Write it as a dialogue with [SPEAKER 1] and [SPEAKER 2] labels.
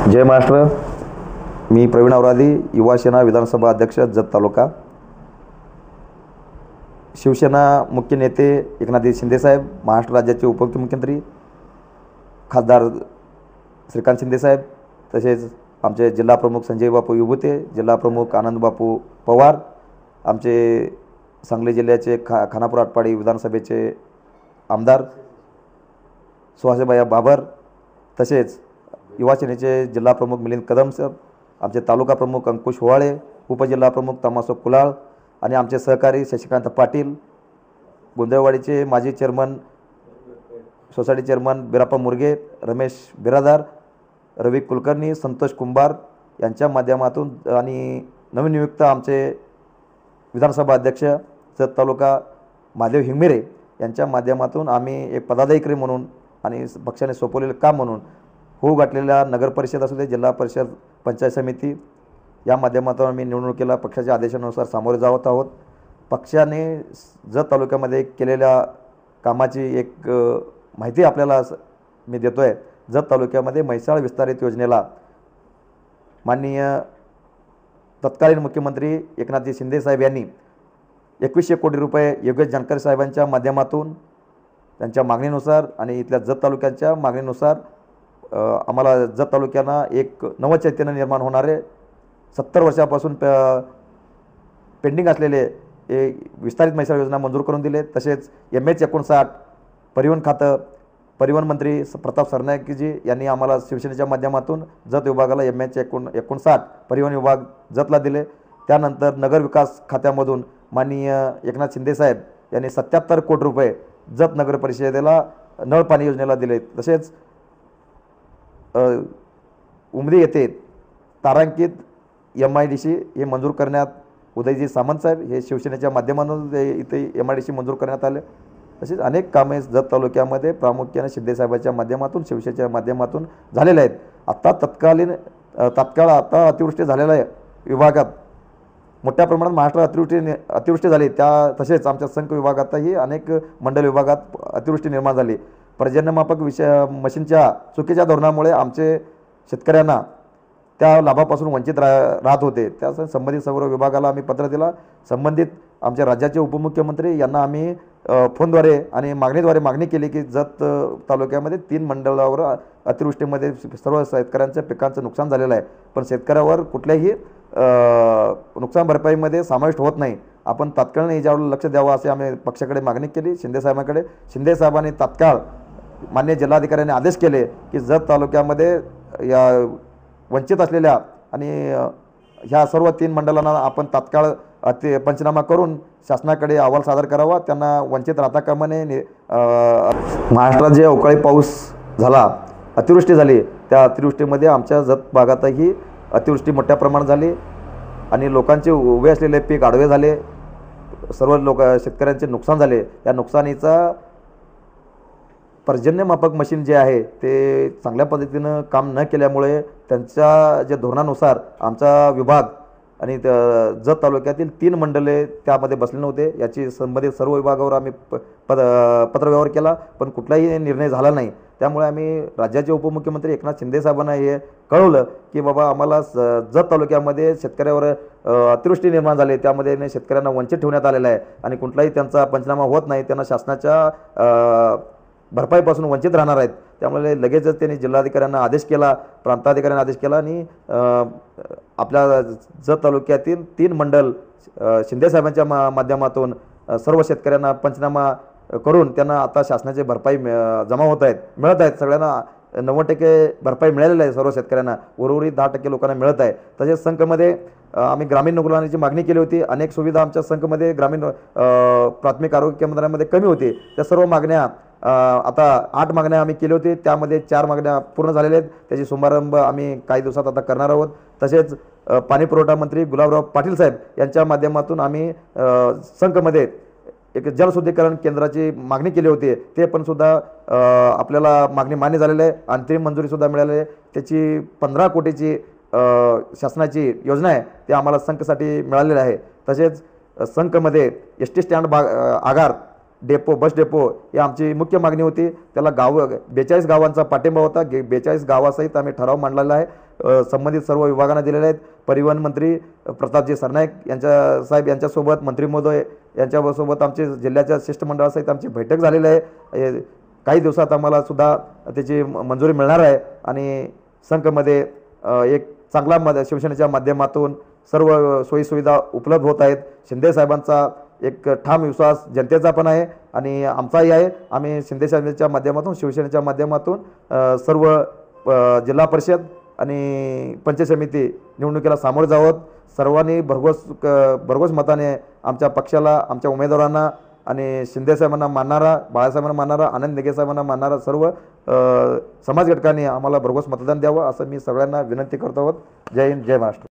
[SPEAKER 1] जय महाराष्ट्र। मी प्रवीण औरादी, युवा सेना विधानसभा अध्यक्ष जत तालुका। शिवसेना मुख्य नेते एकनाथ शिंदेसाहेब, महाराष्ट्र राज्याचे उपमुख्यमंत्री खासदार श्रीकांत शिंदेसाहेब, तसेच आमचे जिल्हा प्रमुख संजय बापू विभूते, जिल्हा प्रमुख आनंद बापू पवार, आमचे सांगली जिल्ह्याचे खानापूर आटपाडी विधानसभेचे आमदार सुहासबाई बाबर, तसेच युवा सेनेचे जिल्हा प्रमुख मिलिंद कदम साहेब, आमचे तालुका प्रमुख अंकुश होवाळे, उपजिल्हा प्रमुख तमासो कुलाळ आणि आमचे सहकारी शशिकांत पाटील, गोंधळवाडीचे माजी chairman society chairman Birappa Murge, Ramesh Biradar, Ravi Kulkarni, Santosh Kumbhar यांच्या माध्यमातून आणि नवीन नियुक्त आमचे विधानसभा अध्यक्ष जत तालुका महादेव हिंगमिरे यांच्या माध्यमातून आम्ही एक पदाधिकारी म्हणून आणि पक्षाने सोपवलेलं काम म्हणून होऊ घातलेल्या नगर परिषद असू दे, जिल्हा परिषद, पंचायत समिती या माध्यमातून आम्ही निवडणुकीला पक्षाच्या आदेशानुसार सामोरे जात आहोत। पक्षाने जत तालुक्यामध्ये केलेल्या कामाची एक माहिती आपल्याला मी देतो आहे। जत तालुक्यामध्ये म्हैसाळ विस्तारित योजनेला माननीय तत्कालीन मुख्यमंत्री एकनाथ शिंदेसाहेब यांनी 2100 कोटी रुपये योगेश जानकर साहेबांच्या माध्यमातून त्यांच्या मागणीनुसार आणि इथल्या जत तालुक्याच्या मागणीनुसार आम्हाला जत तालुक्यांना एक नवचैतन्य निर्माण होणारे 70 वर्षापासून पेंडिंग असलेले विस्तारित म्हैसाळ योजना मंजूर करून दिले। तसेच MH59 परिवहन खातं, परिवहन मंत्री प्रताप सरनाईकजी यांनी आम्हाला शिवसेनेच्या माध्यमातून जत विभागाला MH59 परिवहन विभाग जतला दिले। त्यानंतर नगर विकास खात्यामधून माननीय एकनाथ शिंदेसाहेब यांनी 77 कोटी रुपये जत नगर परिषदेला नळ पाणी योजनेला दिले। तसेच उमरी येथे तारांकित MIDC हे मंजूर करण्यात उदयजी सामंत साहेब हे शिवसेनेच्या माध्यमातून इथे MIDC मंजूर करण्यात आले। तसेच अनेक कामे जत तालुक्यामध्ये प्रामुख्याने शिंदेसाहेबांच्या माध्यमातून, शिवसेनेच्या माध्यमातून झालेले आहेत। आता तात्काळ आता अतिवृष्टी झालेल्या विभागात मोठ्या प्रमाणात महाराष्ट्रात अतिवृष्टी झाली, तसेच आमच्या संख विभागातही अनेक मंडल विभागात अतिवृष्टी निर्माण झाली। पर्जन्यमापक मशीनच्या चुकीच्या धोरणामुळे आमचे शेतकऱ्यांना त्या लाभापासून वंचित राहत होते। त्या संबंधित सर्व विभागाला आम्ही पत्र दिला। संबंधित आमच्या राज्याचे उपमुख्यमंत्री यांना आम्ही फोनद्वारे आणि मागणीद्वारे मागणी केली की जत तालुक्यामध्ये 3 मंडळावर अतिवृष्टीमध्ये सर्व शेतकऱ्यांच्या पिकांचं नुकसान झालेलं आहे, पण शेतकऱ्यावर कुठल्याही नुकसान भरपाईमध्ये समाविष्ट होत नाही। आपण तात्काळ याच्यावर लक्ष द्यावं असे आम्ही पक्षाकडे मागणी केली शिंदेसाहेबांकडे। शिंदेसाहेबांनी तात्काळ मान्य जिल्हाधिकाऱ्यांनी आदेश केले की जत तालुक्यामध्ये या वंचित असलेल्या आणि ह्या सर्व 3 मंडळांना आपण तात्काळ पंचनामा करून शासनाकडे अहवाल सादर करावा, त्यांना वंचित राहता कामा नये। महाराष्ट्रात जे अवकाळी पाऊस झाला, अतिवृष्टी झाली, त्या अतिवृष्टीमध्ये आमच्या जत भागातही अतिवृष्टी मोठ्या प्रमाणात झाली आणि लोकांचे उभे असलेले पीक आडवे झाले, सर्व शेतकऱ्यांचे नुकसान झाले। या नुकसानीचा पर्जन्यमापक मशीन जे आहे ते चांगल्या पद्धतीनं काम न केल्यामुळे त्यांच्या जे धोरणानुसार आमचा विभाग आणि जत तालुक्यातील 3 मंडळे त्यामध्ये बसले नव्हते। याची संबंधित सर्व विभागावर आम्ही पत्रव्यवहार केला, पण कुठलाही निर्णय झाला नाही। त्यामुळे आम्ही राज्याचे उपमुख्यमंत्री एकनाथ शिंदेसाहेबांना हे कळवलं की बाबा आम्हाला जत तालुक्यामध्ये शेतकऱ्यावर अतिवृष्टी निर्माण झाली, त्यामध्ये शेतकऱ्यांना वंचित ठेवण्यात आलेलं आहे आणि कुठलाही त्यांचा पंचनामा होत नाही, त्यांना शासनाच्या भरपाईपासून वंचित राहणार आहेत। त्यामुळे लगेचच त्यांनी जिल्हाधिकाऱ्यांना आदेश केला, प्रांताधिकाऱ्यांना आदेश केला आणि आपल्या जत तालुक्यातील 3 मंडल शिंदेसाहेबांच्या माध्यमातून सर्व शेतकऱ्यांना पंचनामा करून त्यांना आता शासनाचे भरपाई जमा होत आहेत, मिळत आहेत। सगळ्यांना 90% भरपाई मिळालेली आहे सर्व शेतकऱ्यांना, उर्वरित 10% लोकांना मिळत आहे। तसेच संघमध्ये आम्ही ग्रामीण नुकसानीची मागणी केली होती। अनेक सुविधा आमच्या संघमध्ये ग्रामीण प्राथमिक आरोग्य केंद्रामध्ये कमी होती, त्या सर्व मागण्या आता 8 मागण्या आम्ही केली होती, त्यामध्ये 4 मागण्या पूर्ण झालेल्या आहेत। त्याची शुभारंभ आम्ही काही दिवसात आता करणार आहोत। तसेच पाणी पुरवठा मंत्री गुलाबराव पाटील साहेब यांच्या माध्यमातून आम्ही संघमध्ये एक जलशुद्धीकरण केंद्राची मागणी केली होती, ते पण सुद्धा आपल्याला मागणी मान्य झालेली आहे, अंतिम मंजुरीसुद्धा मिळाली आहे। त्याची 15 कोटीची शासनाची योजना आहे, ते आम्हाला संघसाठी मिळालेली आहे। तसेच संघमध्ये ST स्टँड आगार डेपो बस डेपो ही आमची मुख्य मागणी होती. त्याला 42 गावांचा पाठिंबा होता. 42 गावासहित आम्ही ठराव मांडलेला आहे. संबंधित सर्व विभागांना दिलेले आहेत. परिवहन मंत्री प्रतापजी सरनाईक यांच्यासोबत मंत्री महोदय यांच्यासोबत आमचे जिल्ह्याच्या शिष्टमंडळासहित आमची बैठक झालेली आहे. काही दिवसात आम्हाला सुद्धा त्याची मंजुरी मिळणार आहे आणि संघमध्ये एक चांगला शिवसेनेच्या माध्यमातून सर्व सोयीसुविधा उपलब्ध होत आहेत. शिंदे साहेबांचा एक ठाम विश्वास जनतेचा पण आहे आणि आमचाही आहे. आम्ही शिंदे साहेबांच्या माध्यमातून शिवसेनेच्या माध्यमातून सर्व जिल्हा परिषद आणि पंचायत समिती निवडणुकीला सामोरं जावं. सर्वांनी भरघोस मताने आमच्या पक्षाला, आमच्या उमेदवारांना आणि शिंदे साहेबांना मानणारा, बाळासाहेबांना मानणारा, आनंद नेगे साहेबांना मानणारा सर्व समाज घटकांनी आम्हाला भरघोस मतदान द्यावं असं मी सगळ्यांना विनंती करतो आहोत. जय हिंद, जय महाराष्ट्र.